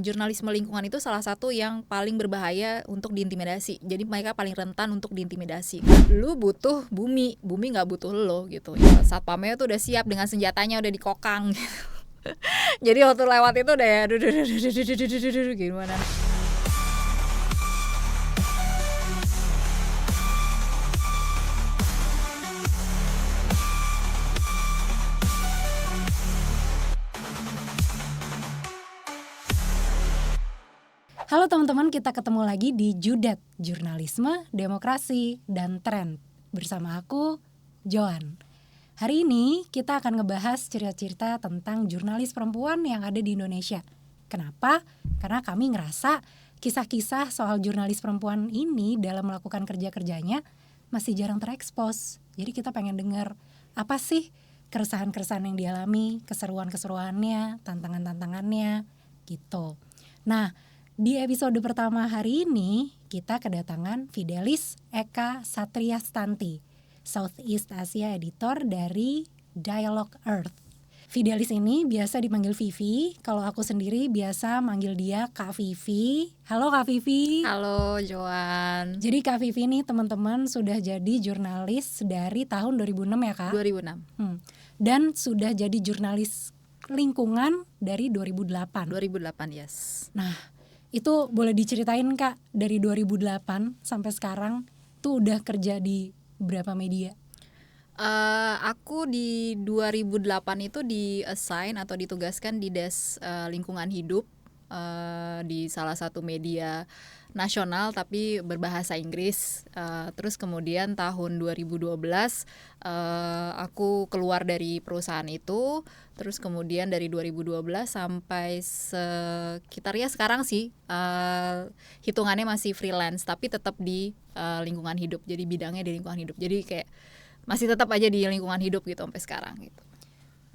Jurnalisme lingkungan itu salah satu yang paling berbahaya untuk diintimidasi. Jadi mereka paling rentan untuk diintimidasi. Lu butuh bumi, bumi nggak butuh lo gitu. Ya, satpamnya tuh udah siap dengan senjatanya udah dikokang. Jadi waktu lewat itu udah ya, gimana? Halo teman-teman, kita ketemu lagi di Judet, Jurnalisme, Demokrasi, dan Tren. Bersama aku, Joan. Hari ini kita akan ngebahas cerita-cerita tentang jurnalis perempuan yang ada di Indonesia. Kenapa? Karena kami ngerasa kisah-kisah soal jurnalis perempuan ini dalam melakukan kerja-kerjanya masih jarang terekspos. Jadi kita pengen dengar apa sih keresahan-keresahan yang dialami, keseruan-keseruannya, tantangan-tantangannya, gitu. Nah, di episode pertama hari ini, kita kedatangan Fidelis Eka Satriastanti, Southeast Asia Editor dari Dialogue Earth. Fidelis ini biasa dipanggil Vivi, kalau aku sendiri biasa manggil dia Kak Vivi. Halo Kak Vivi. Halo Joan. Jadi Kak Vivi nih teman-teman sudah jadi jurnalis dari tahun 2006 ya Kak? 2006. Dan sudah jadi jurnalis lingkungan dari 2008. 2008, yes. Nah, itu boleh diceritain Kak, dari 2008 sampai sekarang tuh udah kerja di berapa media? Aku di 2008 itu di-assign atau ditugaskan di desk lingkungan hidup di salah satu media nasional tapi berbahasa Inggris. Terus kemudian tahun 2012 aku keluar dari perusahaan itu. Terus kemudian dari 2012 sampai sekitar ya sekarang sih hitungannya masih freelance tapi tetap di lingkungan hidup. Jadi bidangnya di lingkungan hidup. Jadi kayak masih tetap aja di lingkungan hidup gitu sampai sekarang gitu.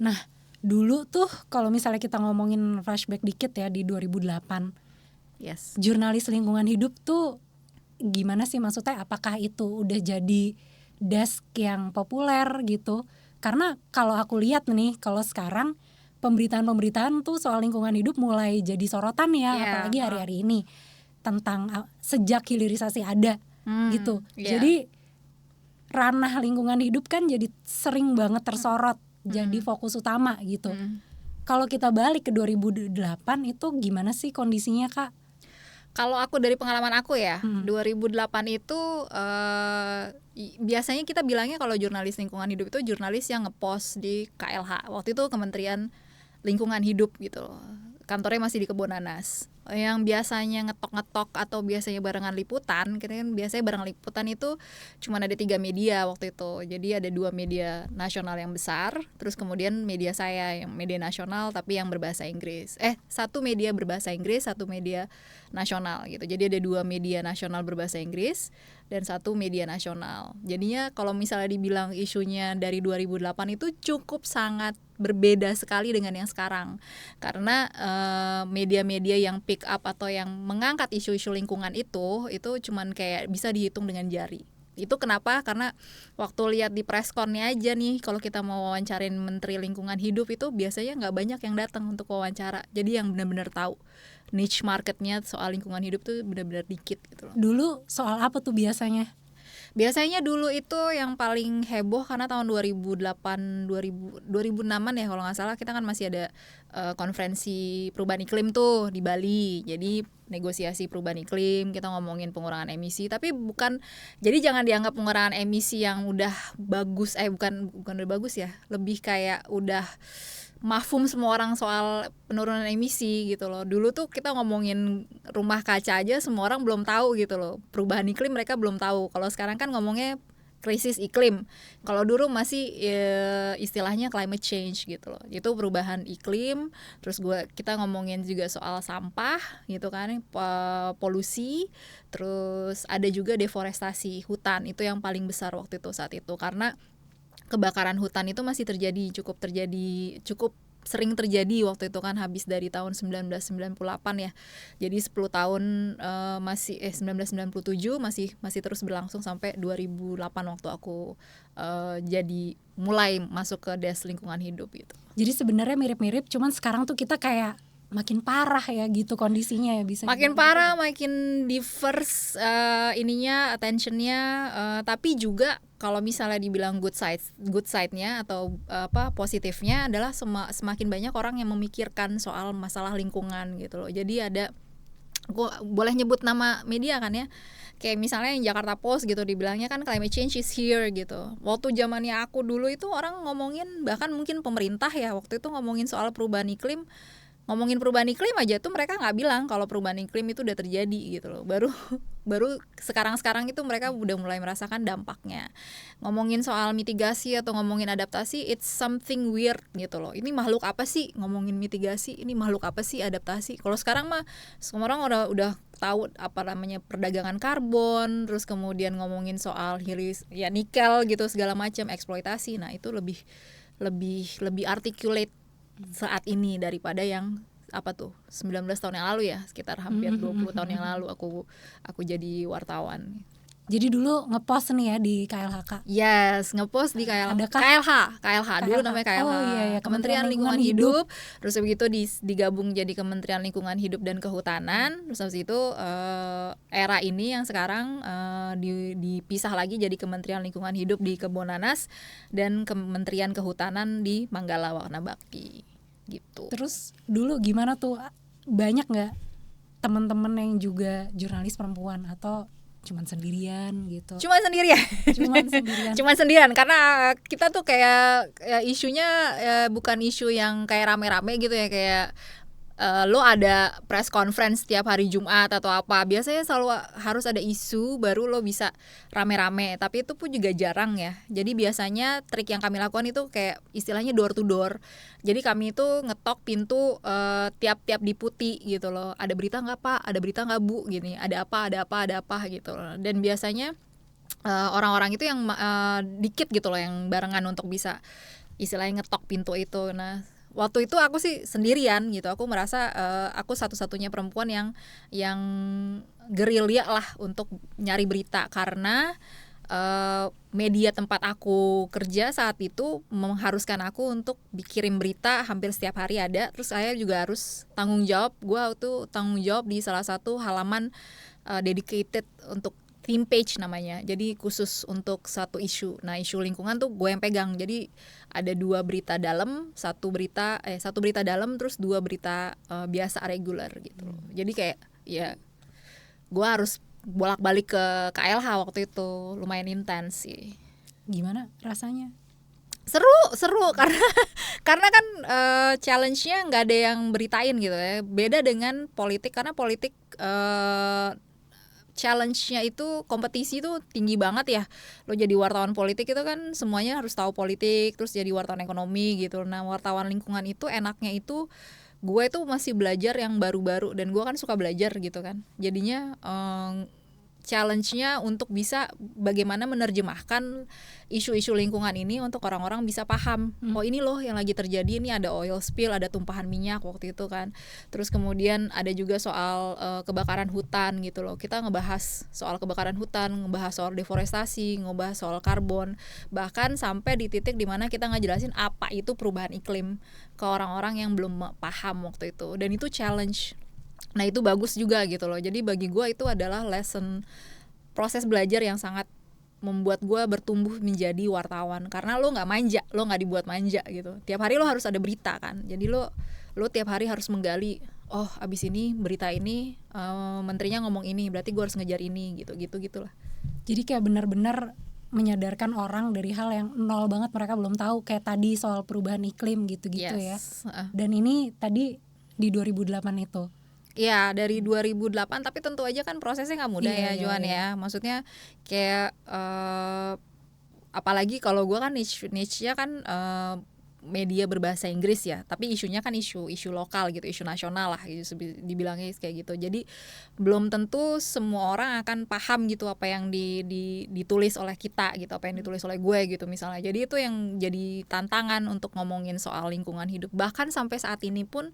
Nah, dulu tuh kalau misalnya kita ngomongin flashback dikit ya di 2008. Yes. Jurnalis lingkungan hidup tuh gimana sih maksudnya? Apakah itu udah jadi desk yang populer gitu? Karena kalau aku lihat nih, kalau sekarang pemberitaan-pemberitaan tuh soal lingkungan hidup mulai jadi sorotan ya, apalagi hari-hari ini tentang sejak hilirisasi ada gitu. Jadi ranah lingkungan hidup kan jadi sering banget tersorot, jadi fokus utama gitu. Kalau kita balik ke 2008 itu gimana sih kondisinya Kak? Kalau aku dari pengalaman aku ya, 2008 itu biasanya kita bilangnya kalau jurnalis lingkungan hidup itu jurnalis yang ngepost di KLH. Waktu itu Kementerian Lingkungan Hidup gitu loh. Kantornya masih di Kebonanas. Yang biasanya ngetok-ngetok atau biasanya barengan liputan, kan biasanya bareng liputan itu cuma ada 3 media waktu itu. Jadi ada 2 media nasional yang besar, terus kemudian media saya yang media nasional tapi yang berbahasa Inggris. 1 media berbahasa Inggris, 1 media nasional gitu. Jadi ada 2 media nasional berbahasa Inggris dan 1 media nasional. Jadinya kalau misalnya dibilang isunya dari 2008 itu cukup sangat berbeda sekali dengan yang sekarang. Karena media-media yang pick up atau yang mengangkat isu-isu lingkungan itu cuman kayak bisa dihitung dengan jari. Itu kenapa? Karena waktu lihat di press-con-nya aja nih, kalau kita mau wawancarin Menteri Lingkungan Hidup itu biasanya nggak banyak yang datang untuk wawancara. Jadi yang benar-benar tahu niche marketnya soal lingkungan hidup tuh benar-benar dikit gitu loh. Dulu soal apa tuh biasanya? Biasanya dulu itu yang paling heboh karena tahun 2006-an ya kalau nggak salah, kita kan masih ada konferensi perubahan iklim tuh di Bali. Jadi negosiasi perubahan iklim, kita ngomongin pengurangan emisi, tapi bukan, jadi jangan dianggap pengurangan emisi yang udah bagus, bukan udah bagus ya, lebih kayak udah mafhum semua orang soal penurunan emisi gitu loh. Dulu tuh kita ngomongin rumah kaca aja semua orang belum tahu gitu loh. Perubahan iklim mereka belum tahu. Kalau sekarang kan ngomongnya krisis iklim. Kalau dulu masih istilahnya climate change gitu loh. Itu perubahan iklim. Terus kita ngomongin juga soal sampah gitu kan, polusi. Terus ada juga deforestasi hutan. Itu yang paling besar waktu itu saat itu karena kebakaran hutan itu masih cukup sering terjadi waktu itu kan, habis dari tahun 1998 ya. Jadi 10 tahun 1997 masih terus berlangsung sampai 2008 waktu aku jadi mulai masuk ke desk lingkungan hidup gitu. Jadi sebenarnya mirip-mirip, cuman sekarang tuh kita kayak makin parah ya gitu kondisinya ya, bisa makin dibilang parah, makin diverse ininya, attentionnya, tapi juga kalau misalnya dibilang good side-nya atau positifnya adalah semakin banyak orang yang memikirkan soal masalah lingkungan gitu loh. Jadi ada, gue boleh nyebut nama media kan ya, kayak misalnya yang Jakarta Post gitu, dibilangnya kan climate change is here gitu. Waktu zamannya aku dulu itu orang ngomongin, bahkan mungkin pemerintah ya waktu itu ngomongin soal perubahan iklim aja tuh mereka nggak bilang kalau perubahan iklim itu udah terjadi gitu loh. Baru sekarang itu mereka udah mulai merasakan dampaknya. Ngomongin soal mitigasi atau ngomongin adaptasi, it's something weird gitu loh. Ini makhluk apa sih ngomongin mitigasi? Ini makhluk apa sih adaptasi? Kalau sekarang mah semua orang udah tahu apa namanya perdagangan karbon, terus kemudian ngomongin soal hilis ya nikel gitu segala macam, eksploitasi. Nah, itu lebih articulate saat ini daripada yang 19 tahun yang lalu ya, sekitar hampir 20 tahun yang lalu aku jadi wartawan. Jadi dulu ngepost nih ya di KLHK. Yes, ngepost di KLH dulu namanya KLH. Oh iya, Kementerian Lingkungan Hidup. Terus begitu digabung jadi Kementerian Lingkungan Hidup dan Kehutanan. Terus habis itu era ini yang sekarang dipisah lagi jadi Kementerian Lingkungan Hidup di Kebonanas dan Kementerian Kehutanan di Manggala Wakna Bakti gitu. Terus dulu gimana tuh, banyak nggak teman-teman yang juga jurnalis perempuan atau cuman sendirian gitu? Cuman sendirian karena kita tuh kayak isunya bukan isu yang kayak rame-rame gitu ya, kayak lo ada press conference tiap hari Jumat atau apa. Biasanya selalu harus ada isu baru lo bisa rame-rame, tapi itu pun juga jarang ya. Jadi biasanya trik yang kami lakukan itu kayak istilahnya door to door. Jadi kami itu ngetok pintu tiap-tiap diputi gitu loh. Ada berita nggak Pak? Ada berita nggak Bu? Gini, ada apa gitu loh. Dan biasanya orang-orang itu yang dikit gitu loh yang barengan untuk bisa istilahnya ngetok pintu itu. Nah, waktu itu aku sih sendirian gitu. Aku merasa aku satu-satunya perempuan yang gerilya lah untuk nyari berita, karena media tempat aku kerja saat itu mengharuskan aku untuk kirim berita hampir setiap hari ada. Terus saya juga harus tanggung jawab. Gue waktu tanggung jawab di salah satu halaman dedicated untuk theme page namanya, jadi khusus untuk satu isu. Nah, isu lingkungan tuh gue yang pegang. Jadi ada 2 berita dalam, satu berita dalam, terus 2 berita biasa reguler gitu. Jadi kayak ya gue harus bolak-balik ke KLH waktu itu, lumayan intens sih. Gimana rasanya? Seru karena kan challenge-nya nggak ada yang beritain gitu ya. Beda dengan politik, karena politik challenge-nya itu, kompetisi itu tinggi banget ya. Lo jadi wartawan politik itu kan semuanya harus tahu politik, terus jadi wartawan ekonomi gitu. Nah, wartawan lingkungan itu enaknya itu gue itu masih belajar yang baru-baru, dan gue kan suka belajar gitu kan. Jadinya challenge-nya untuk bisa bagaimana menerjemahkan isu-isu lingkungan ini untuk orang-orang bisa paham. Oh, ini loh yang lagi terjadi, ini ada oil spill, ada tumpahan minyak waktu itu kan. Terus kemudian ada juga soal kebakaran hutan gitu loh. Kita ngebahas soal kebakaran hutan, ngebahas soal deforestasi, ngebahas soal karbon, bahkan sampai di titik dimana kita ngejelasin apa itu perubahan iklim ke orang-orang yang belum paham waktu itu. Dan itu challenge. Nah, itu bagus juga gitu loh. Jadi bagi gue itu adalah proses belajar yang sangat membuat gue bertumbuh menjadi wartawan. Karena lo nggak manja, lo nggak dibuat manja gitu. Tiap hari lo harus ada berita kan. Jadi lo tiap hari harus menggali. Oh, abis ini berita ini menterinya ngomong ini, berarti gue harus ngejar ini gitulah. Jadi kayak benar-benar menyadarkan orang dari hal yang nol banget, mereka belum tahu, kayak tadi soal perubahan iklim gitu-gitu. Yes. Ya. Dan ini tadi di 2008 itu. Iya, dari 2008, tapi tentu aja kan prosesnya nggak mudah ya, Johan ya. Maksudnya kayak apalagi kalau gue kan niche-nya kan media berbahasa Inggris ya, tapi isunya kan isu lokal gitu, isu nasional lah gitu, dibilangnya kayak gitu. Jadi belum tentu semua orang akan paham gitu apa yang ditulis oleh kita gitu, apa yang ditulis oleh gue gitu misalnya. Jadi itu yang jadi tantangan untuk ngomongin soal lingkungan hidup. Bahkan sampai saat ini pun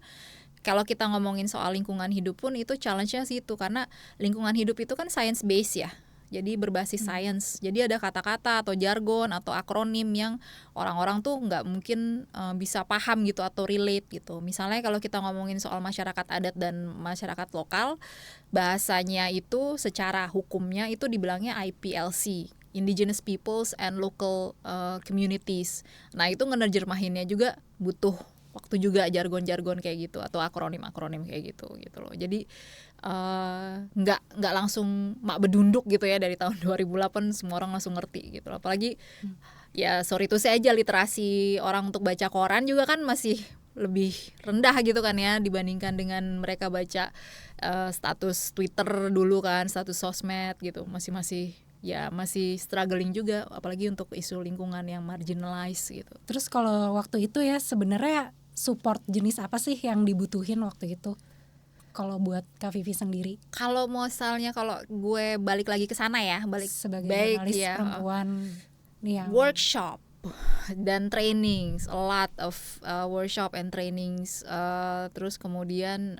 kalau kita ngomongin soal lingkungan hidup pun itu challenge-nya situ, karena lingkungan hidup itu kan science based ya. jadi berbasis science. Jadi ada kata-kata atau jargon atau akronim yang orang-orang tuh nggak mungkin bisa paham gitu atau relate gitu. Misalnya kalau kita ngomongin soal masyarakat adat dan masyarakat lokal, bahasanya itu secara hukumnya itu dibilangnya IPLC, Indigenous Peoples and Local Communities. Nah itu ngenerjemahinnya juga butuh waktu juga, jargon-jargon kayak gitu atau akronim-akronim kayak gitu loh. Jadi nggak langsung mak bedunduk gitu ya dari tahun 2008 semua orang langsung ngerti gitu. Apalagi ya sorry to say aja, literasi orang untuk baca koran juga kan masih lebih rendah gitu kan ya dibandingkan dengan mereka baca status Twitter dulu kan, status sosmed gitu, masih struggling juga, apalagi untuk isu lingkungan yang marginalized gitu. Terus kalau waktu itu ya sebenarnya support jenis apa sih yang dibutuhin waktu itu? Kalau buat Kak Vivi sendiri? Kalau misalnya kalau gue balik lagi ke sana ya, sebagai jurnalis ya, perempuan nih yang workshop dan trainings, a lot of workshop and trainings, terus kemudian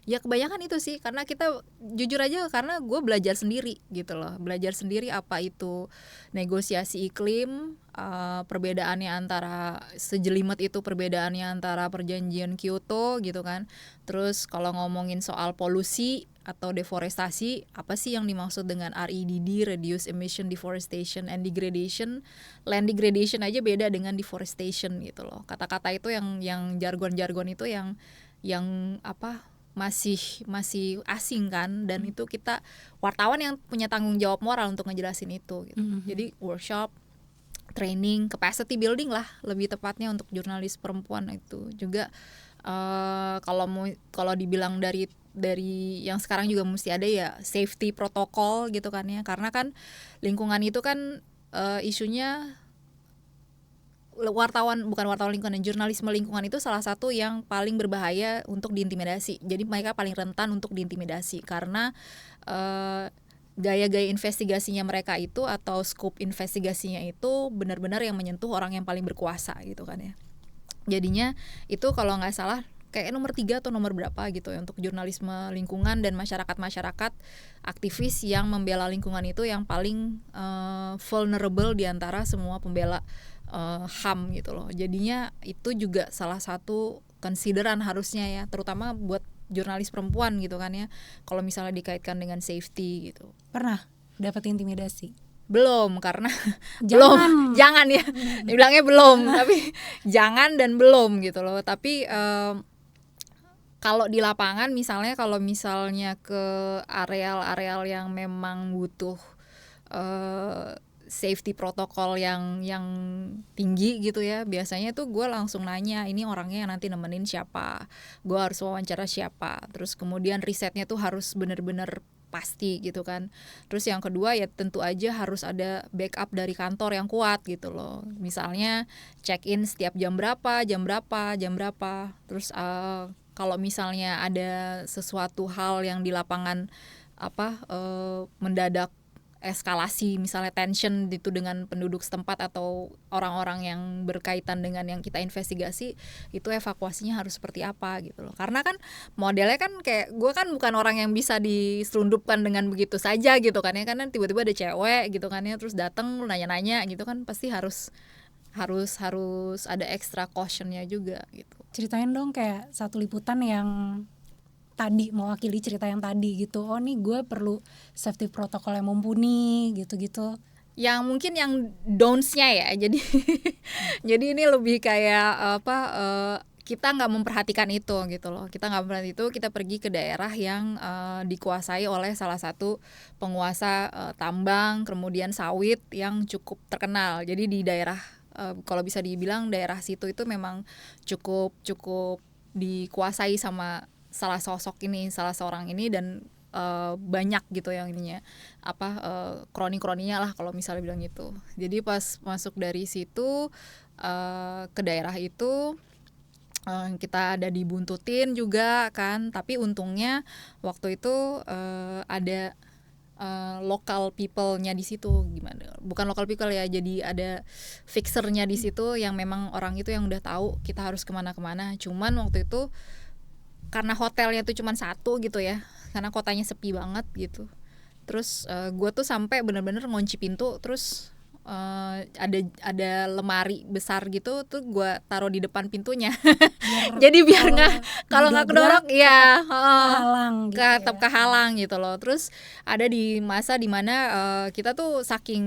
ya kebanyakan itu sih, karena kita jujur aja karena gue belajar sendiri gitu loh, belajar sendiri apa itu negosiasi iklim, perbedaannya antara sejelimet itu perbedaannya antara perjanjian Kyoto gitu kan. Terus kalau ngomongin soal polusi atau deforestasi, apa sih yang dimaksud dengan REDD, reduce emission, deforestation and degradation. Land degradation aja beda dengan deforestation gitu loh. Kata-kata itu yang jargon-jargon itu yang apa masih asing kan, dan itu kita wartawan yang punya tanggung jawab moral untuk ngejelasin itu gitu. Jadi workshop, training, capacity building lah lebih tepatnya untuk jurnalis perempuan itu juga. Kalau dibilang dari yang sekarang juga mesti ada ya safety protokol gitu kan ya, karena kan lingkungan itu kan isunya bukan wartawan lingkungan, jurnalisme lingkungan itu salah satu yang paling berbahaya untuk diintimidasi. Jadi mereka paling rentan untuk diintimidasi karena gaya-gaya investigasinya mereka itu atau scope investigasinya itu benar-benar yang menyentuh orang yang paling berkuasa gitu kan ya. Jadinya itu kalau nggak salah kayak nomor 3 atau nomor berapa gitu ya untuk jurnalisme lingkungan dan masyarakat aktivis yang membela lingkungan itu yang paling vulnerable diantara semua pembela HAM gitu loh. Jadinya itu juga salah satu konsideran harusnya ya, terutama buat jurnalis perempuan gitu kan ya, kalau misalnya dikaitkan dengan safety gitu. Pernah dapat intimidasi? Belum, karena jangan ya, dibilangnya belum, tapi jangan dan belum gitu loh. Tapi kalau di lapangan misalnya, kalau misalnya ke areal-areal yang memang butuh safety protokol yang tinggi gitu ya, biasanya tuh gue langsung nanya ini orangnya yang nanti nemenin siapa, gue harus wawancara siapa, terus kemudian risetnya tuh harus bener-bener pasti gitu kan. Terus yang kedua ya tentu aja harus ada backup dari kantor yang kuat gitu loh, misalnya check in setiap jam berapa. Terus kalau misalnya ada sesuatu hal yang di lapangan mendadak eskalasi, misalnya tension itu dengan penduduk setempat atau orang-orang yang berkaitan dengan yang kita investigasi, itu evakuasinya harus seperti apa gitu loh. Karena kan modelnya kan kayak gue kan bukan orang yang bisa diselundupkan dengan begitu saja gitu kan ya, karena tiba-tiba ada cewek gitu kan ya terus datang nanya-nanya gitu kan, pasti harus ada extra cautionnya juga gitu. Ceritain dong kayak satu liputan yang tadi mewakili cerita yang tadi gitu. Oh nih gue perlu safety protokol yang mumpuni gitu-gitu. Yang mungkin yang don'ts-nya ya. Jadi jadi ini lebih kayak kita nggak memperhatikan itu gitu loh. Kita nggak memperhatikan itu, kita pergi ke daerah yang dikuasai oleh salah satu penguasa tambang kemudian sawit yang cukup terkenal. Jadi di daerah kalau bisa dibilang daerah situ itu memang cukup dikuasai sama salah seorang ini dan banyak gitu yang ininya kroni-kroninya lah kalau misalnya bilang gitu. Jadi pas masuk dari situ ke daerah itu kita ada dibuntutin juga kan, tapi untungnya waktu itu ada local people-nya di situ, bukan local people ya, jadi ada fixernya di situ yang memang orang itu yang udah tahu kita harus kemana-kemana. Cuman waktu itu karena hotelnya tuh cuma satu gitu ya, karena kotanya sepi banget gitu, Terus gue tuh sampai bener-bener ngunci pintu, terus ada lemari besar gitu tuh gue taruh di depan pintunya. Jadi biar nggak, kalau nggak kedorong ya kehalang gitu tetap ya. kehalang gitu loh. Terus ada di masa dimana kita tuh saking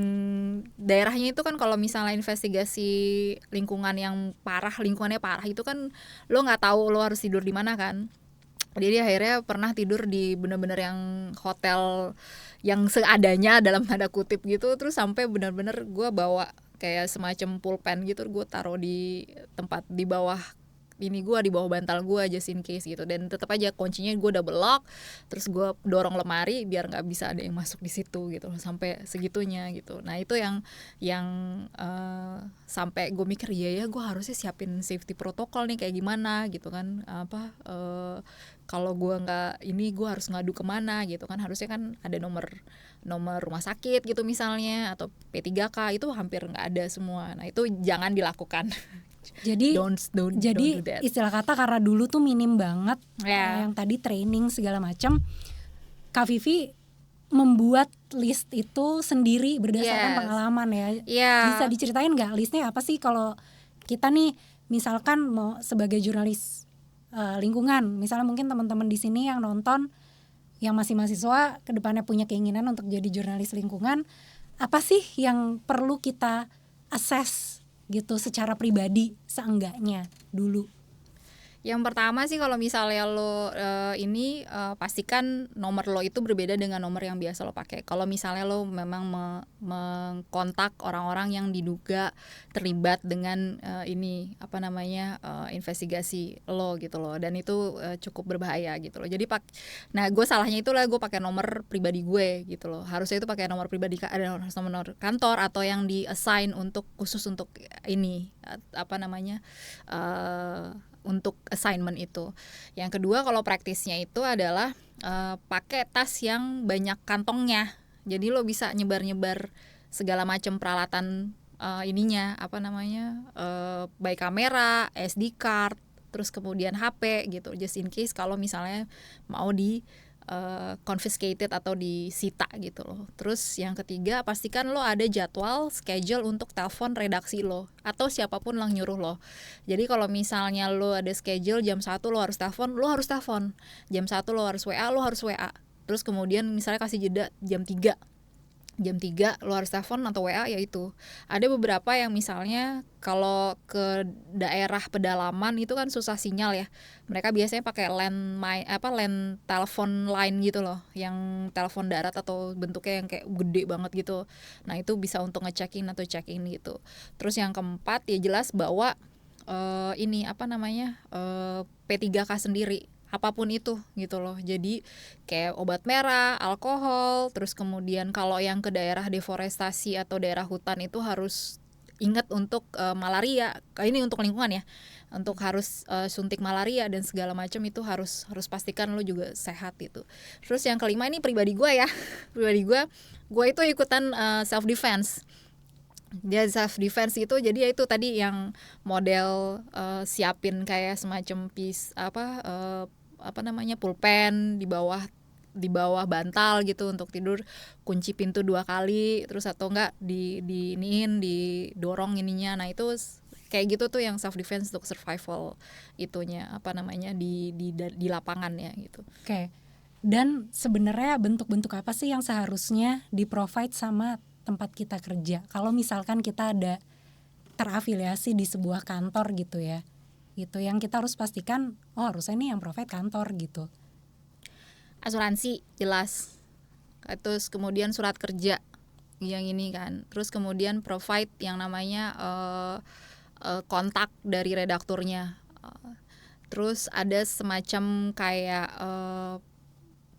daerahnya itu kan, kalau misalnya investigasi lingkungan yang parah, lingkungannya parah itu kan lo nggak tahu lo harus tidur di mana kan. Jadi akhirnya pernah tidur di bener-bener yang hotel yang seadanya dalam tanda kutip gitu. Terus sampai bener-bener gue bawa kayak semacam pulpen gitu, gue taruh di tempat di bawah ini, gue di bawah bantal gue just in case gitu. Dan tetap aja kuncinya gue double lock, terus gue dorong lemari biar nggak bisa ada yang masuk di situ gitu, sampai segitunya gitu. Nah itu yang sampai gue mikir ya gue harusnya siapin safety protokol nih kayak gimana gitu kan, kalau gue nggak ini gue harus ngadu kemana gitu kan. Harusnya kan ada nomor rumah sakit gitu misalnya, atau P3K, itu hampir nggak ada semua. Nah itu jangan dilakukan. Jadi don't do that. Istilah kata karena dulu tuh minim banget Yeah. yang tadi training segala macam, Kak Vivi membuat list itu sendiri berdasarkan Yes. pengalaman ya. Yeah. Bisa diceritain nggak listnya apa sih kalau kita nih misalkan mau sebagai jurnalis lingkungan, misalnya mungkin teman-teman di sini yang nonton yang masih mahasiswa kedepannya punya keinginan untuk jadi jurnalis lingkungan, apa sih yang perlu kita assess gitu secara pribadi seenggaknya dulu? Yang pertama sih kalau misalnya lo pastikan nomor lo itu berbeda dengan nomor yang biasa lo pakai. Kalau misalnya lo memang mengkontak orang-orang yang diduga terlibat dengan investigasi lo gitu loh, dan itu cukup berbahaya gitu loh. Jadi nah gue salahnya itulah gue pakai nomor pribadi gue gitu loh. Harusnya itu pakai nomor pribadi, ada nomor kantor atau yang di assign untuk khusus untuk ini untuk assignment itu. Yang kedua kalau praktisnya itu adalah pakai tas yang banyak kantongnya. Jadi lo bisa nyebar-nyebar segala macam peralatan baik kamera, SD card, terus kemudian HP gitu, just in case kalau misalnya mau di confiscated atau disita gitu loh. Terus yang ketiga, pastikan lo ada jadwal schedule untuk telepon redaksi lo atau siapapun yang nyuruh lo. Jadi kalau misalnya lo ada schedule jam 1 lo harus telepon, jam 1 lo harus WA. Terus kemudian misalnya kasih jeda jam 3 lo harus telepon atau WA. Yaitu ada beberapa yang misalnya kalau ke daerah pedalaman itu kan susah sinyal ya, mereka biasanya pakai land telepon line gitu loh, yang telepon darat atau bentuknya yang kayak gede banget gitu. Nah itu bisa untuk ngecekin atau check in gitu. Terus yang keempat ya jelas bawa P3K sendiri, apapun itu gitu loh. Jadi kayak obat merah, alkohol, terus kemudian kalau yang ke daerah deforestasi atau daerah hutan itu harus ingat untuk malaria. Ini untuk lingkungan ya, untuk harus suntik malaria dan segala macam itu harus pastikan lo juga sehat itu. Terus yang kelima ini pribadi gue ya, gue itu ikutan self defense. Dia self defense itu jadi ya itu tadi yang model siapin kayak semacam pulpen di bawah bantal gitu untuk tidur, kunci pintu 2 kali, terus atau enggak didorong ininya. Nah itu kayak gitu tuh yang self defense untuk survival itunya di lapangan ya gitu. Oke. Dan sebenarnya bentuk-bentuk apa sih yang seharusnya di-provide sama tempat kita kerja? Kalau misalkan kita ada terafiliasi di sebuah kantor gitu ya, gitu yang kita harus pastikan, harusnya nih yang provide kantor gitu. Asuransi jelas, terus kemudian surat kerja yang ini kan, terus kemudian provide yang namanya kontak dari redakturnya, terus ada semacam kayak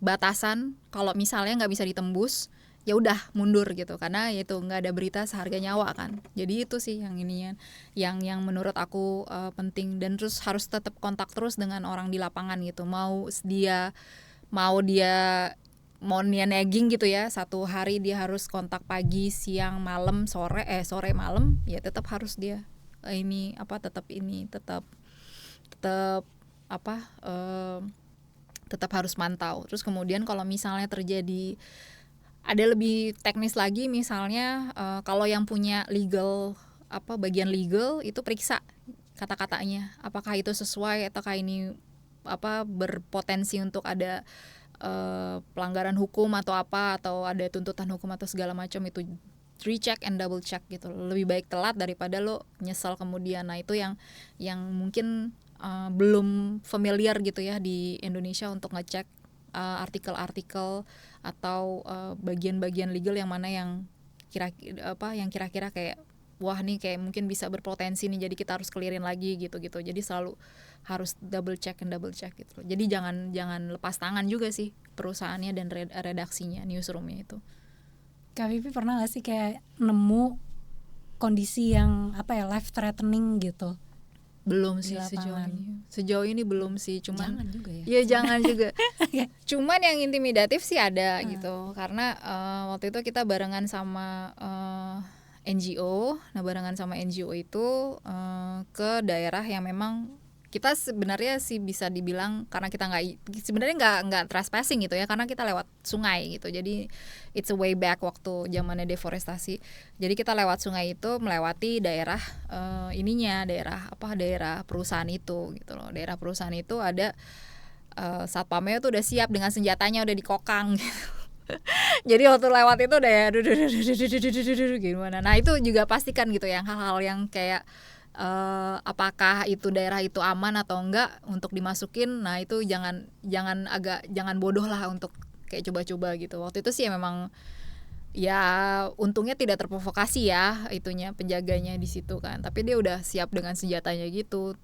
batasan kalau misalnya nggak bisa ditembus ya udah mundur gitu, karena itu nggak ada berita seharga nyawa kan. Jadi itu sih yang ininya yang menurut aku penting. Dan terus harus tetap kontak terus dengan orang di lapangan gitu, mau dia nagging gitu ya, 1 hari dia harus kontak pagi, siang, malam, sore malam, ya tetap harus dia tetap harus mantau. Terus kemudian kalau misalnya terjadi ada lebih teknis lagi, misalnya kalau yang punya legal bagian legal itu periksa kata-katanya apakah itu sesuai ataukah ini berpotensi untuk ada pelanggaran hukum atau ada tuntutan hukum atau segala macam. Itu recheck and double check gitu. Lebih baik telat daripada lo nyesal kemudian. Nah itu yang mungkin belum familiar gitu ya di Indonesia untuk ngecek artikel-artikel atau bagian-bagian legal yang mana yang kira-kira kayak wah nih kayak mungkin bisa berpotensi nih, jadi kita harus clearin lagi gitu-gitu. Jadi selalu harus double check gitu. Jadi jangan lepas tangan juga sih perusahaannya dan redaksinya, newsroomnya itu. Kak Vivi pernah gak sih kayak nemu kondisi yang life threatening gitu? Belum sih sejauh ini belum sih, cuman jangan juga ya. Iya jangan juga. Cuman yang intimidatif sih ada gitu, karena waktu itu kita barengan sama NGO. Nah barengan sama NGO itu ke daerah yang memang kita sebenarnya sih bisa dibilang, karena kita nggak trespassing gitu ya, karena kita lewat sungai gitu. Jadi it's a way back waktu zamannya deforestasi. Jadi kita lewat sungai itu melewati daerah daerah perusahaan itu gitu loh. Daerah perusahaan itu ada satpamnya tuh udah siap dengan senjatanya, udah dikokang gitu. Jadi waktu lewat itu udah ya gimana. Nah itu juga pastikan gitu ya, hal-hal yang kayak apakah itu daerah itu aman atau enggak untuk dimasukin. Nah itu jangan bodoh lah untuk kayak coba-coba gitu. Waktu itu sih ya memang ya untungnya tidak terprovokasi ya itunya, penjaganya di situ kan, tapi dia udah siap dengan senjatanya gitu.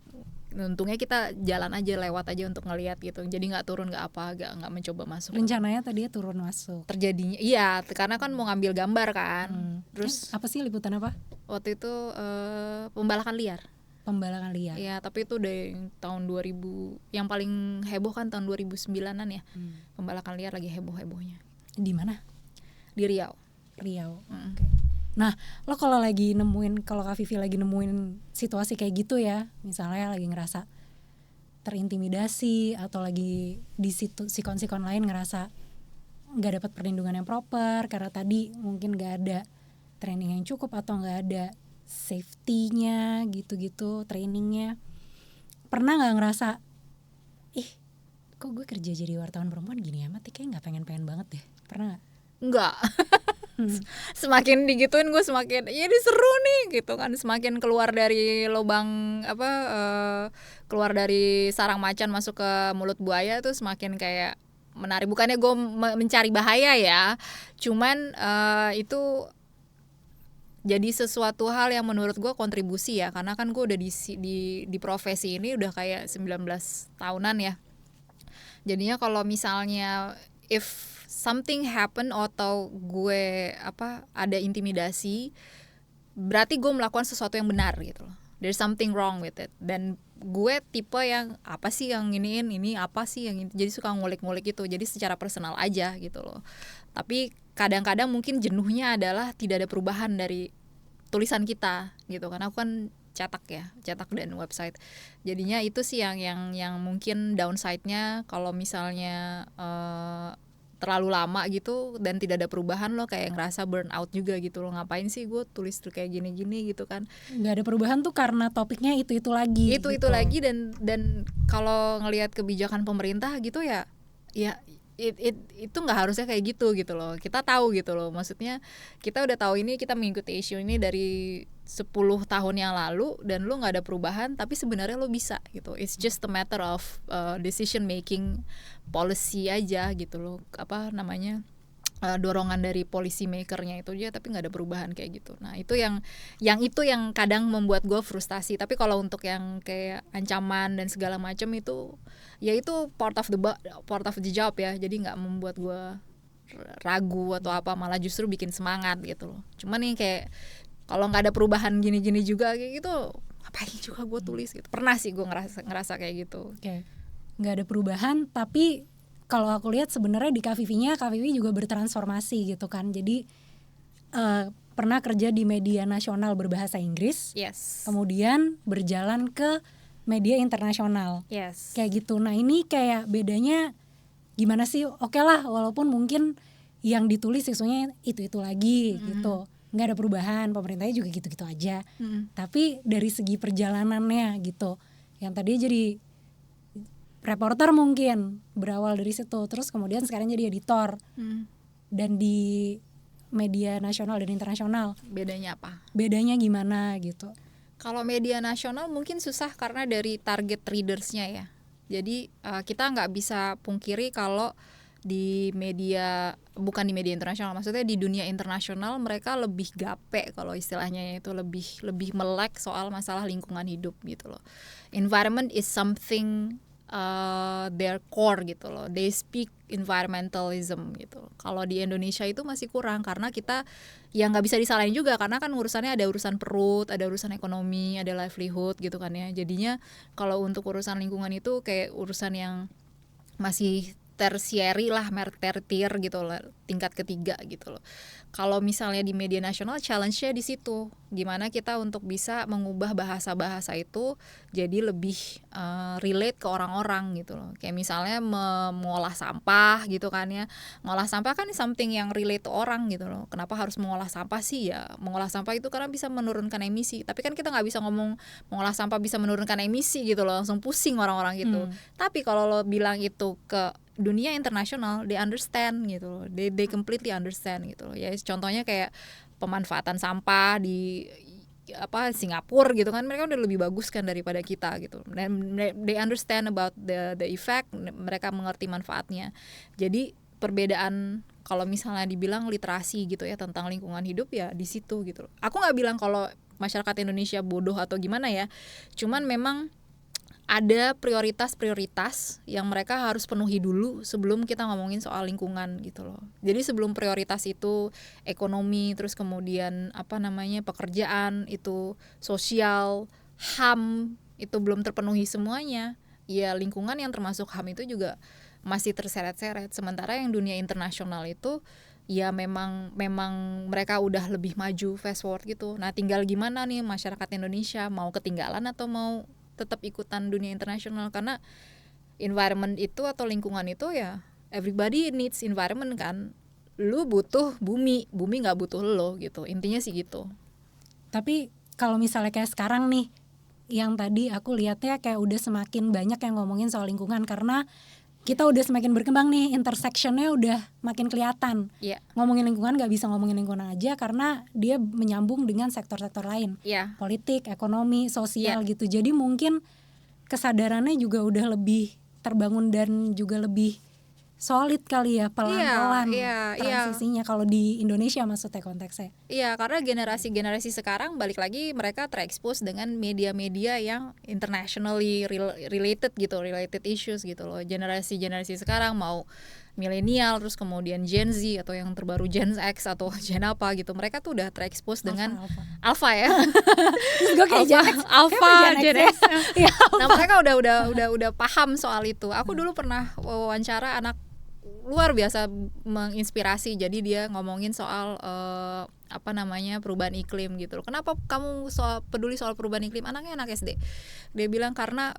Untungnya kita jalan aja, lewat aja untuk ngelihat gitu, jadi nggak turun nggak mencoba masuk. Rencananya tadinya turun masuk, terjadinya iya karena kan mau ngambil gambar kan. Terus apa sih, liputan apa waktu itu? Pembalakan liar ya, tapi itu dari tahun 2000, yang paling heboh kan tahun 2009-an ya. Pembalakan liar lagi heboh-hebohnya. Di mana? Di Riau. Okay. Nah, lo kalau Kak Vivi lagi nemuin situasi kayak gitu ya, misalnya lagi ngerasa terintimidasi atau lagi di situ sikon-sikon lain ngerasa nggak dapat perlindungan yang proper karena tadi mungkin nggak ada training yang cukup atau nggak ada safety-nya gitu-gitu, trainingnya, pernah nggak ngerasa kok gue kerja jadi wartawan perempuan gini amat, kayak nggak pengen banget deh? Pernah nggak? Enggak. Semakin digituin gue semakin ini seru nih gitu kan, semakin keluar dari lubang keluar dari sarang macan masuk ke mulut buaya tuh semakin kayak menarik. Bukannya gue mencari bahaya ya, cuman itu jadi sesuatu hal yang menurut gue kontribusi ya, karena kan gue udah di profesi ini udah kayak 19 tahunan ya. Jadinya kalau misalnya if something happen atau gue ada intimidasi, berarti gue melakukan sesuatu yang benar gitu loh. There's something wrong with it. Dan gue tipe yang apa sih yang ini apa sih yang ini, jadi suka ngulik-ngulik gitu. Jadi secara personal aja gitu loh. Tapi kadang-kadang mungkin jenuhnya adalah tidak ada perubahan dari tulisan kita gitu, karena aku kan cetak dan website. Jadinya itu sih yang mungkin downside-nya kalau misalnya terlalu lama gitu dan tidak ada perubahan, lo kayak ngerasa burn out juga gitu loh. Ngapain sih gue tulis tuh kayak gini-gini gitu kan. Nggak ada perubahan tuh karena topiknya itu lagi. Itu lagi dan kalau ngelihat kebijakan pemerintah gitu ya itu nggak harusnya kayak gitu loh. Kita tahu gitu loh, maksudnya kita udah tahu ini, kita mengikuti isu ini dari 10 tahun yang lalu dan lo nggak ada perubahan, tapi sebenarnya lo bisa gitu. It's just a matter of decision making policy aja gitu loh, dorongan dari policy makernya itu aja, tapi nggak ada perubahan kayak gitu. Nah itu yang kadang membuat gue frustasi. Tapi kalau untuk yang kayak ancaman dan segala macam itu ya itu part of the job ya, jadi nggak membuat gue ragu atau apa, malah justru bikin semangat gitu loh. Cuman yang kayak kalau nggak ada perubahan gini-gini juga kayak gitu, ngapain juga gue tulis gitu. Pernah sih gue ngerasa kayak gitu. Nggak ada perubahan, tapi kalau aku lihat sebenarnya di Kak Vivi juga bertransformasi gitu kan. Jadi pernah kerja di media nasional berbahasa Inggris, yes. Kemudian berjalan ke media internasional, yes. Kayak gitu. Nah ini kayak bedanya gimana sih? Oke lah, walaupun mungkin yang ditulis isunya itu lagi gitu, nggak ada perubahan, pemerintahnya juga gitu-gitu aja. Tapi dari segi perjalanannya gitu, yang tadinya jadi reporter mungkin berawal dari situ, terus kemudian sekarang jadi editor dan di media nasional dan internasional. Bedanya apa? Bedanya gimana gitu? Kalau media nasional mungkin susah karena dari target readersnya ya. Jadi kita nggak bisa pungkiri kalau di media, bukan di media internasional, maksudnya di dunia internasional mereka lebih gape kalau istilahnya, itu lebih melek soal masalah lingkungan hidup gitu loh. Environment is something their core gitu loh. They speak environmentalism gitu. Kalau di Indonesia itu masih kurang karena kita ya nggak bisa disalahin juga karena kan urusannya ada urusan perut, ada urusan ekonomi, ada livelihood gitu kan ya. Jadinya kalau untuk urusan lingkungan itu kayak urusan yang masih tertiary lah, tertier gitu loh, tingkat ketiga gitu loh. Kalau misalnya di media nasional challenge-nya di situ, gimana kita untuk bisa mengubah bahasa-bahasa itu jadi lebih relate ke orang-orang gitu loh. Kayak misalnya mengolah sampah gitu kan ya. Mengolah sampah kan something yang relate to orang gitu loh. Kenapa harus mengolah sampah sih? Ya mengolah sampah itu karena bisa menurunkan emisi. Tapi kan kita nggak bisa ngomong mengolah sampah bisa menurunkan emisi gitu loh, langsung pusing orang-orang gitu. Tapi kalau lo bilang itu ke dunia internasional, they understand gitu loh. They completely understand gitu loh. Ya contohnya kayak pemanfaatan sampah di Singapura gitu kan, mereka udah lebih bagus kan daripada kita gitu. Dan they understand about the effect, mereka mengerti manfaatnya. Jadi perbedaan kalau misalnya dibilang literasi gitu ya tentang lingkungan hidup ya di situ gitu loh. Aku nggak bilang kalau masyarakat Indonesia bodoh atau gimana ya. Cuman memang ada prioritas-prioritas yang mereka harus penuhi dulu sebelum kita ngomongin soal lingkungan gitu loh. Jadi sebelum prioritas itu ekonomi, terus kemudian pekerjaan, itu sosial, HAM itu belum terpenuhi semuanya, ya lingkungan yang termasuk HAM itu juga masih terseret-seret. Sementara yang dunia internasional itu ya memang mereka udah lebih maju, fast forward gitu. Nah tinggal gimana nih masyarakat Indonesia mau ketinggalan atau mau tetap ikutan dunia internasional, karena environment itu atau lingkungan itu ya everybody needs environment kan. Lu butuh bumi nggak butuh lo gitu, intinya sih gitu. Tapi kalau misalnya kayak sekarang nih, yang tadi aku lihatnya kayak udah semakin banyak yang ngomongin soal lingkungan karena kita udah semakin berkembang nih, intersectionnya udah makin kelihatan. Ngomongin lingkungan nggak bisa ngomongin lingkungan aja karena dia menyambung dengan sektor-sektor lain, politik, ekonomi, sosial gitu. Jadi mungkin kesadarannya juga udah lebih terbangun dan juga lebih solid kali ya, pelan-pelan transisinya kalau di Indonesia maksudnya konteksnya. Iya, karena generasi sekarang balik lagi mereka terekspos dengan media-media yang internationally related gitu, related issues gitu loh. Generasi sekarang mau milenial, terus kemudian Gen Z atau yang terbaru Gen X atau Gen apa gitu, mereka tuh udah terekspos dengan Alpha ya. Gue kayak Gen X. Nah mereka udah paham soal itu. Aku dulu pernah wawancara anak luar biasa menginspirasi. Jadi dia ngomongin soal perubahan iklim gitu loh. Kenapa kamu peduli soal perubahan iklim? Anaknya anak SD. Dia bilang karena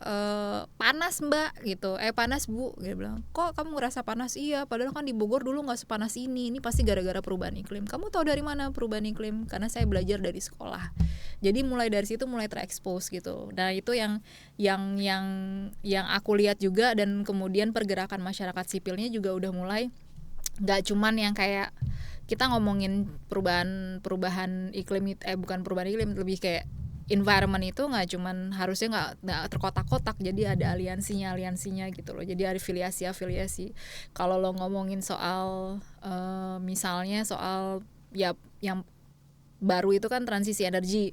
panas mbak gitu. Panas bu. Dia bilang kok kamu ngerasa panas? Iya padahal kan di Bogor dulu gak sepanas ini. Ini pasti gara-gara perubahan iklim. Kamu tahu dari mana perubahan iklim? Karena saya belajar dari sekolah. Jadi mulai dari situ mulai terekspos gitu. Nah itu yang aku lihat juga. Dan kemudian pergerakan masyarakat sipilnya juga udah mulai gak cuman yang kayak kita ngomongin perubahan iklim, bukan perubahan iklim, lebih kayak environment itu nggak cuman harusnya nggak terkotak-kotak, jadi ada aliansinya gitu loh, jadi ada afiliasi. Kalau lo ngomongin soal misalnya soal ya yang baru itu kan transisi energi.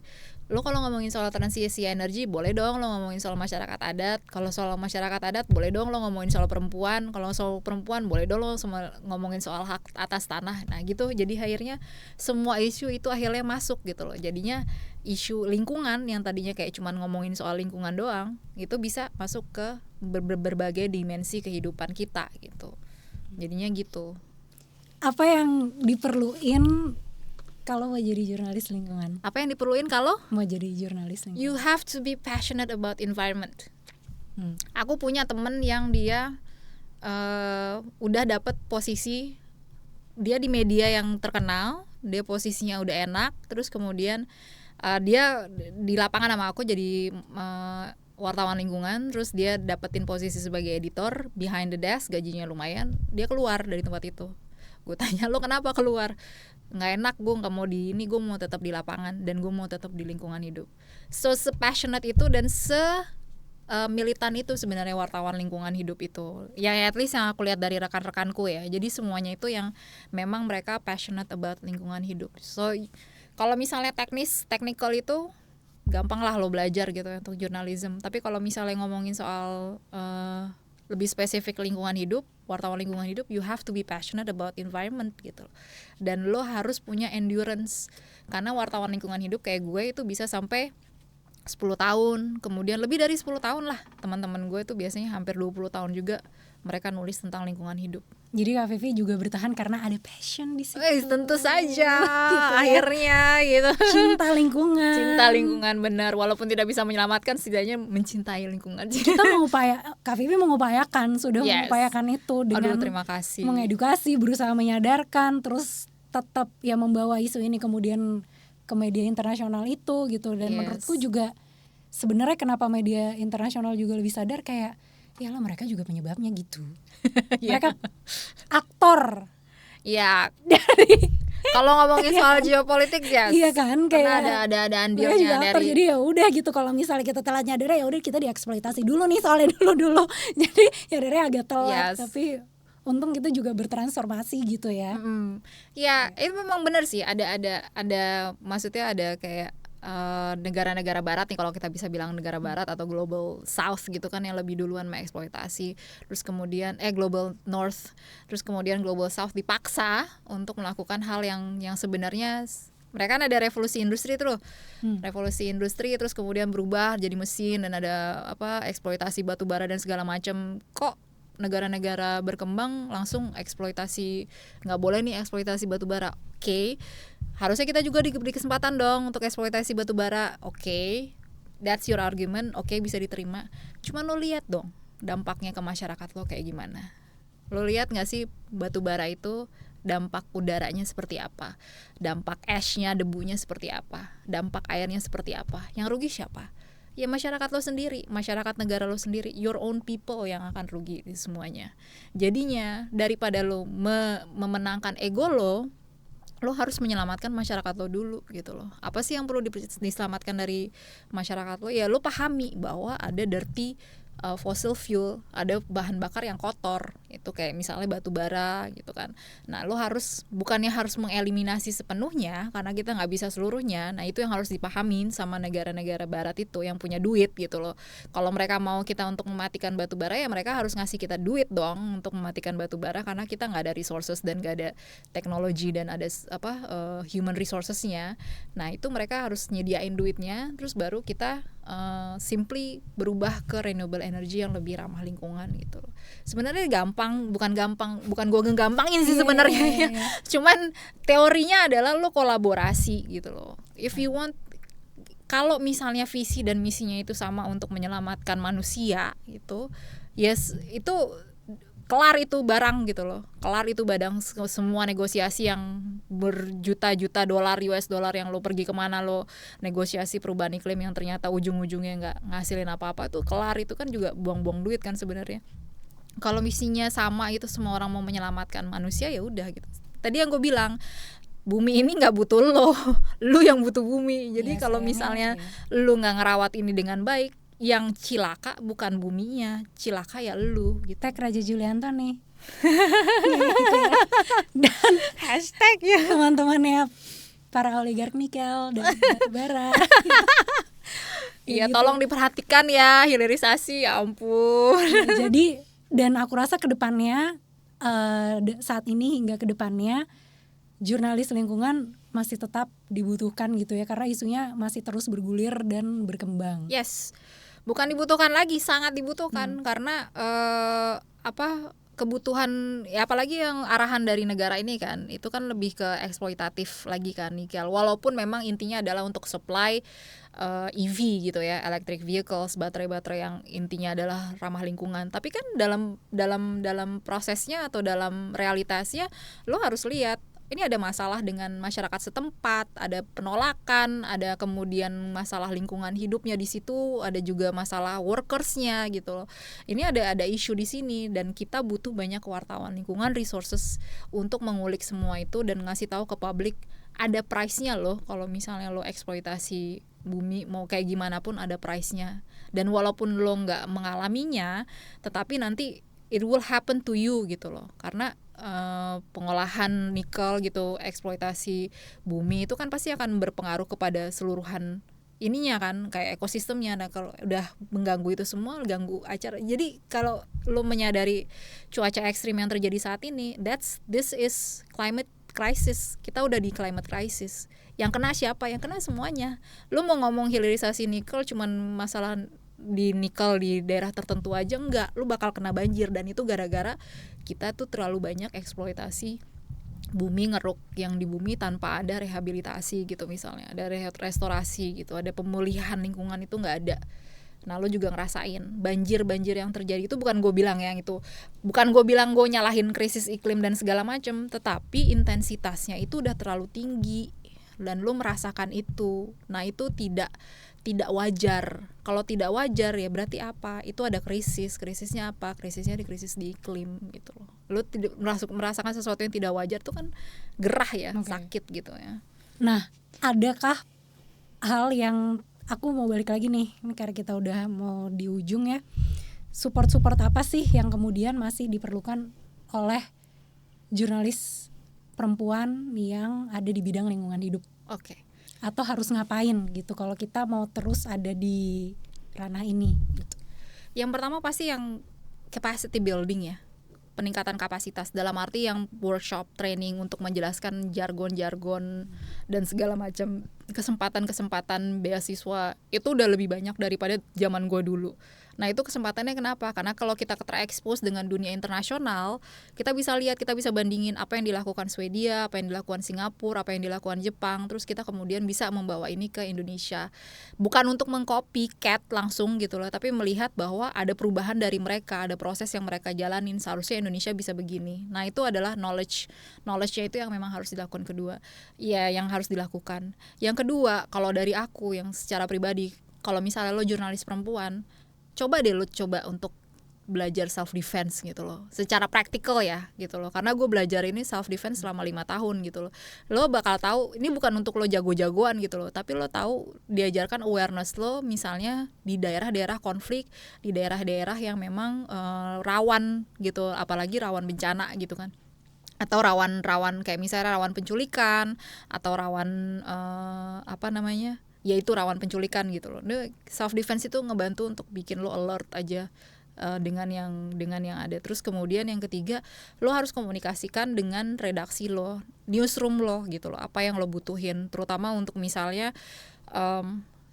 Lo kalau ngomongin soal transisi energi boleh dong lo ngomongin soal masyarakat adat. Kalau soal masyarakat adat boleh dong lo ngomongin soal perempuan. Kalau soal perempuan boleh dong lo ngomongin soal hak atas tanah. Nah gitu, jadi akhirnya semua isu itu akhirnya masuk gitu loh. Jadinya isu lingkungan yang tadinya kayak cuman ngomongin soal lingkungan doang, itu bisa masuk ke berbagai dimensi kehidupan kita gitu. Jadinya gitu. Apa yang diperluin kalau mau jadi jurnalis lingkungan? Apa yang diperluin kalau mau jadi jurnalis lingkungan? You have to be passionate about environment. Aku punya temen yang dia udah dapet posisi dia di media yang terkenal, dia posisinya udah enak, terus kemudian dia di lapangan sama aku jadi wartawan lingkungan, terus dia dapetin posisi sebagai editor behind the desk, gajinya lumayan, dia keluar dari tempat itu. Gue tanya, lo kenapa keluar? Nggak enak, gue nggak mau di ini, gue mau tetap di lapangan dan gue mau tetap di lingkungan hidup. So passionate itu dan militan itu sebenarnya wartawan lingkungan hidup itu. Ya at least yang aku lihat dari rekan-rekanku ya. Jadi semuanya itu yang memang mereka passionate about lingkungan hidup. So kalau misalnya technical itu gampang lah lo belajar gitu untuk jurnalism. Tapi kalau misalnya ngomongin soal lebih spesifik lingkungan hidup, wartawan lingkungan hidup, you have to be passionate about environment gitu. Dan lo harus punya endurance. Karena wartawan lingkungan hidup kayak gue itu bisa sampai 10 tahun, kemudian lebih dari 10 tahun lah. Teman-teman gue itu biasanya hampir 20 tahun juga mereka nulis tentang lingkungan hidup. Jadi Kak Vivi juga bertahan karena ada passion di situ. Tentu saja gitu akhirnya gitu. Cinta lingkungan. Cinta lingkungan benar, walaupun tidak bisa menyelamatkan, setidaknya mencintai lingkungan. Kita Kak Vivi mengupayakan, sudah mengupayakan itu dengan terima kasih. Mengedukasi, berusaha menyadarkan, terus tetap ya membawa isu ini kemudian ke media internasional itu gitu. Dan menurutku juga sebenarnya kenapa media internasional juga lebih sadar kayak yalah mereka juga penyebabnya gitu. Mereka aktor. Ya dari kalau ngomongin soal geopolitik ya. Iya kan kayak ada andilnya dari. Jadi ya udah gitu, kalau misalnya kita telat nyadar ya udah kita dieksploitasi dulu nih soalnya dulu. Jadi ya dari agak telat tapi untung kita juga bertransformasi gitu ya. Ya itu memang benar sih, ada maksudnya ada kayak negara-negara barat nih, kalau kita bisa bilang negara barat atau global south gitu kan, yang lebih duluan mengeksploitasi, terus kemudian global north, terus kemudian global south dipaksa untuk melakukan hal yang sebenarnya mereka kan ada revolusi industri tuh, revolusi industri, terus kemudian berubah jadi mesin dan ada eksploitasi batu bara dan segala macam. Kok negara-negara berkembang langsung eksploitasi, nggak boleh nih eksploitasi batu bara? Oke. Harusnya kita juga diberi kesempatan dong untuk eksploitasi batu bara. Oke. That's your argument. Oke, bisa diterima. Cuman lo lihat dong dampaknya ke masyarakat lo kayak gimana. Lo lihat gak sih batu bara itu dampak udaranya seperti apa, dampak ashnya, debunya seperti apa, dampak airnya seperti apa. Yang rugi siapa? Ya masyarakat lo sendiri, masyarakat negara lo sendiri, your own people yang akan rugi di semuanya. Jadinya daripada lo memenangkan ego lo harus menyelamatkan masyarakat lo dulu gitu loh. Apa sih yang perlu diselamatkan dari masyarakat lo? Ya lo pahami bahwa ada dirty fossil fuel, ada bahan bakar yang kotor, itu kayak misalnya batu bara gitu kan. Nah lo bukannya harus mengeliminasi sepenuhnya karena kita nggak bisa seluruhnya. Nah itu yang harus dipahamin sama negara-negara barat itu yang punya duit gitu loh. Kalau mereka mau kita untuk mematikan batu bara, ya mereka harus ngasih kita duit dong untuk mematikan batu bara, karena kita nggak ada resources dan nggak ada teknologi dan ada human resourcesnya. Nah itu mereka harus nyediain duitnya, terus baru kita simply berubah ke renewable energy yang lebih ramah lingkungan gitu. Sebenarnya bukan gue ngegampangin sih sebenarnya. Cuman teorinya adalah lo kolaborasi gitu loh. If you want, kalau misalnya visi dan misinya itu sama untuk menyelamatkan manusia gitu, yes, itu kelar itu barang gitu loh. Kelar itu badang semua negosiasi yang berjuta-juta dolar US dollar yang lo pergi kemana lo negosiasi perubahan iklim yang ternyata ujung-ujungnya nggak ngasilin apa-apa, tuh kelar itu kan juga buang-buang duit kan sebenarnya. Kalau misinya sama itu semua orang mau menyelamatkan manusia, ya udah gitu. Tadi yang gue bilang, bumi ini nggak butuh lo yang butuh bumi. Jadi kalau misalnya lo nggak ngerawat ini dengan baik, yang cilaka bukan buminya, cilaka ya lu gitu. Tag Raja Julianto nih. Gitu ya. Dan hashtag ya teman-temannya para oligark nikel dan batubara. Iya gitu. Tolong diperhatikan ya hilirisasi, ya ampun. Jadi dan aku rasa kedepannya saat ini hingga kedepannya jurnalis lingkungan masih tetap dibutuhkan gitu ya, karena isunya masih terus bergulir dan berkembang. Yes. Bukan dibutuhkan lagi, sangat dibutuhkan karena kebutuhan ya, apalagi yang arahan dari negara ini kan, itu kan lebih ke eksploitatif lagi kan nikel, walaupun memang intinya adalah untuk supply EV gitu ya, electric vehicles, baterai-baterai yang intinya adalah ramah lingkungan. Tapi kan dalam prosesnya atau dalam realitasnya lo harus lihat ini ada masalah dengan masyarakat setempat, ada penolakan, ada kemudian masalah lingkungan hidupnya di situ, ada juga masalah workersnya gitu loh. Ini ada isu di sini, dan kita butuh banyak wartawan lingkungan, resources untuk mengulik semua itu dan ngasih tahu ke publik ada price-nya loh. Kalau misalnya lo eksploitasi bumi mau kayak gimana pun ada price-nya, dan walaupun lo nggak mengalaminya, tetapi nanti it will happen to you gitu loh, karena pengolahan nikel gitu, eksploitasi bumi itu kan pasti akan berpengaruh kepada seluruhan ininya kan, kayak ekosistemnya. Nah kalau udah mengganggu itu semua, ganggu acara. Jadi kalau lo menyadari cuaca ekstrim yang terjadi saat ini, this is climate crisis. Kita udah di climate crisis. Yang kena siapa? Yang kena semuanya. Lo mau ngomong hilirisasi nikel cuman masalah di nikel di daerah tertentu aja, enggak, lu bakal kena banjir. Dan itu gara-gara kita tuh terlalu banyak eksploitasi bumi, ngeruk yang di bumi tanpa ada rehabilitasi gitu, misalnya ada restorasi gitu, ada pemulihan lingkungan, itu nggak ada. Nah lo juga ngerasain banjir yang terjadi itu, bukan gue bilang yang itu, bukan gue bilang gue nyalahin krisis iklim dan segala macem, tetapi intensitasnya itu udah terlalu tinggi dan lo merasakan itu. Nah itu tidak wajar. Kalau tidak wajar ya berarti apa? Itu ada krisisnya apa? Krisisnya krisis di iklim gitu loh. Lu tidak merasakan sesuatu yang tidak wajar tuh kan gerah ya, sakit gitu ya. Nah, adakah hal yang aku mau balik lagi nih, ini karena kita udah mau di ujung ya. Support apa sih yang kemudian masih diperlukan oleh jurnalis perempuan yang ada di bidang lingkungan hidup? Oke. Atau harus ngapain gitu kalau kita mau terus ada di ranah ini gitu. Yang pertama pasti yang capacity building ya, peningkatan kapasitas, dalam arti yang workshop, training untuk menjelaskan jargon-jargon dan segala macam kesempatan beasiswa itu udah lebih banyak daripada zaman gue dulu. Nah itu kesempatannya kenapa? Karena kalau kita terekspos dengan dunia internasional, kita bisa lihat, kita bisa bandingin apa yang dilakukan Swedia, apa yang dilakukan Singapura, apa yang dilakukan Jepang, terus kita kemudian bisa membawa ini ke Indonesia. Bukan untuk mengcopycat langsung gitu loh, tapi melihat bahwa ada perubahan dari mereka, ada proses yang mereka jalanin, seharusnya Indonesia bisa begini. Nah itu adalah knowledge-nya itu yang memang harus dilakukan. Kedua, ya yang harus dilakukan. Yang kedua, kalau dari aku yang secara pribadi, kalau misalnya lo jurnalis perempuan, coba untuk belajar self defense gitu loh, secara praktikal ya gitu loh. Karena gue belajar ini self defense selama 5 tahun gitu loh. Lo bakal tahu ini bukan untuk lo jago-jagoan gitu loh, tapi lo tahu diajarkan awareness lo misalnya di daerah-daerah konflik, di daerah-daerah yang memang rawan gitu, apalagi rawan bencana gitu kan, atau rawan kayak misalnya rawan penculikan atau rawan yaitu rawan penculikan gitu loh. Self defense itu ngebantu untuk bikin lo alert aja dengan yang ada. Terus kemudian yang ketiga, lo harus komunikasikan dengan redaksi lo, newsroom lo gitu loh, apa yang lo butuhin, terutama untuk misalnya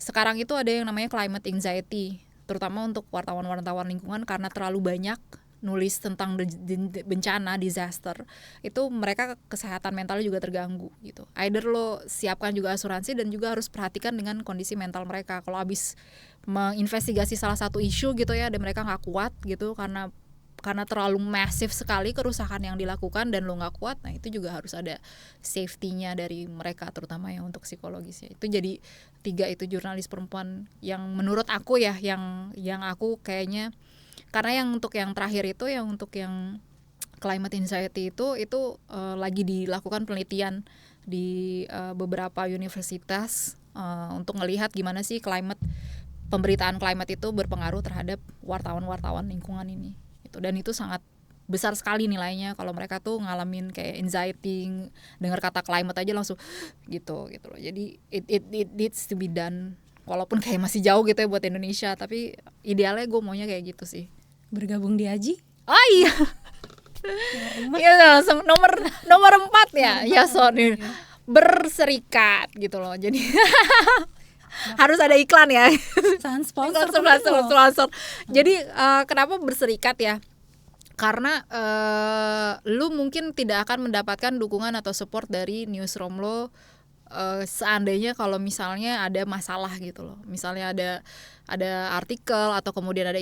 sekarang itu ada yang namanya climate anxiety, terutama untuk wartawan lingkungan, karena terlalu banyak nulis tentang bencana, disaster, itu mereka kesehatan mentalnya juga terganggu gitu. Either lo siapkan juga asuransi dan juga harus perhatikan dengan kondisi mental mereka. Kalau habis menginvestigasi salah satu isu gitu ya, dan mereka nggak kuat gitu karena terlalu masif sekali kerusakan yang dilakukan dan lo nggak kuat, nah itu juga harus ada safety-nya dari mereka, terutama yang untuk psikologisnya. Itu jadi 3 itu jurnalis perempuan yang menurut aku ya, yang aku kayaknya. Karena yang untuk yang terakhir itu, yang untuk yang climate anxiety itu lagi dilakukan penelitian di beberapa universitas untuk ngelihat gimana sih pemberitaan climate itu berpengaruh terhadap wartawan lingkungan ini. Dan itu sangat besar sekali nilainya kalau mereka tuh ngalamin kayak anxiety, dengar kata climate aja langsung gitu loh. Jadi it needs to be done. Walaupun kayak masih jauh gitu ya buat Indonesia, tapi idealnya gue maunya kayak gitu sih. Bergabung di AJI? Oh iya. Iya, nomor 4 ya. Ya sorry. Berserikat gitu loh. Jadi harus ada iklan ya. Sponsor. Jadi kenapa berserikat ya? Karena lu mungkin tidak akan mendapatkan dukungan atau support dari newsroom lo seandainya kalau misalnya ada masalah gitu loh. Misalnya ada artikel atau kemudian ada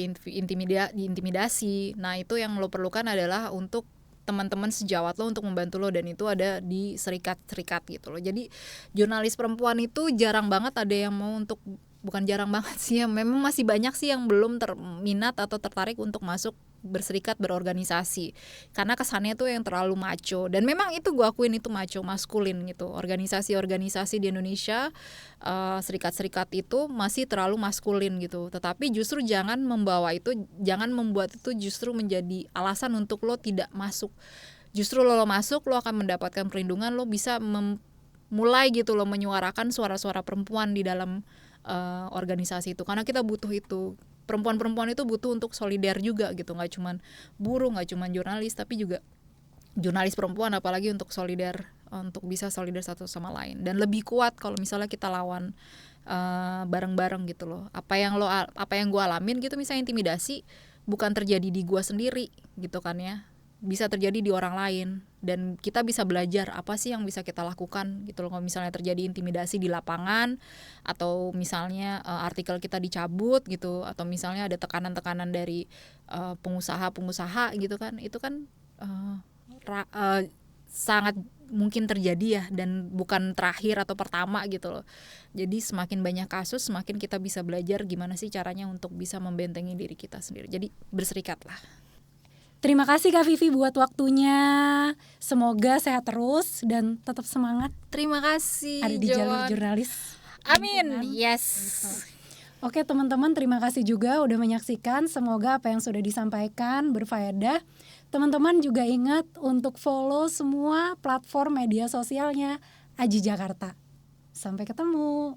intimidasi. Nah, itu yang lo perlukan adalah untuk teman-teman sejawat lo untuk membantu lo, dan itu ada di serikat-serikat gitu loh. Jadi jurnalis perempuan itu jarang banget ada yang mau untuk, bukan jarang banget sih ya, memang masih banyak sih yang belum terminat atau tertarik untuk masuk berserikat, berorganisasi, karena kesannya tuh yang terlalu macho. Dan memang itu gue akuin, itu macho, maskulin gitu. Organisasi-organisasi di Indonesia, serikat-serikat itu masih terlalu maskulin gitu. Tetapi justru jangan membuat itu justru menjadi alasan untuk lo tidak masuk. Justru lo masuk, lo akan mendapatkan perlindungan, lo bisa mulai gitu lo menyuarakan suara-suara perempuan di dalam organisasi itu, karena kita butuh itu. Perempuan-perempuan itu butuh untuk solider juga gitu, nggak cuman buruh, nggak cuman jurnalis, tapi juga jurnalis perempuan apalagi untuk solider, untuk bisa solider satu sama lain, dan lebih kuat kalau misalnya kita lawan bareng-bareng gitu loh. Apa yang gue alamin gitu, misalnya intimidasi bukan terjadi di gue sendiri gitu kan ya, bisa terjadi di orang lain, dan kita bisa belajar apa sih yang bisa kita lakukan gitu loh. Kalau misalnya terjadi intimidasi di lapangan, atau misalnya artikel kita dicabut gitu, atau misalnya ada tekanan-tekanan dari pengusaha gitu kan, itu kan sangat mungkin terjadi ya, dan bukan terakhir atau pertama gitu loh. Jadi semakin banyak kasus, semakin kita bisa belajar gimana sih caranya untuk bisa membentengi diri kita sendiri. Jadi berserikatlah. Terima kasih Kak Vivi buat waktunya. Semoga sehat terus dan tetap semangat. Terima kasih. Ada di jalur jurnalis. Amin. Yes. Oke teman-teman, terima kasih juga udah menyaksikan. Semoga apa yang sudah disampaikan berfaedah. Teman-teman juga ingat untuk follow semua platform media sosialnya Aji Jakarta. Sampai ketemu.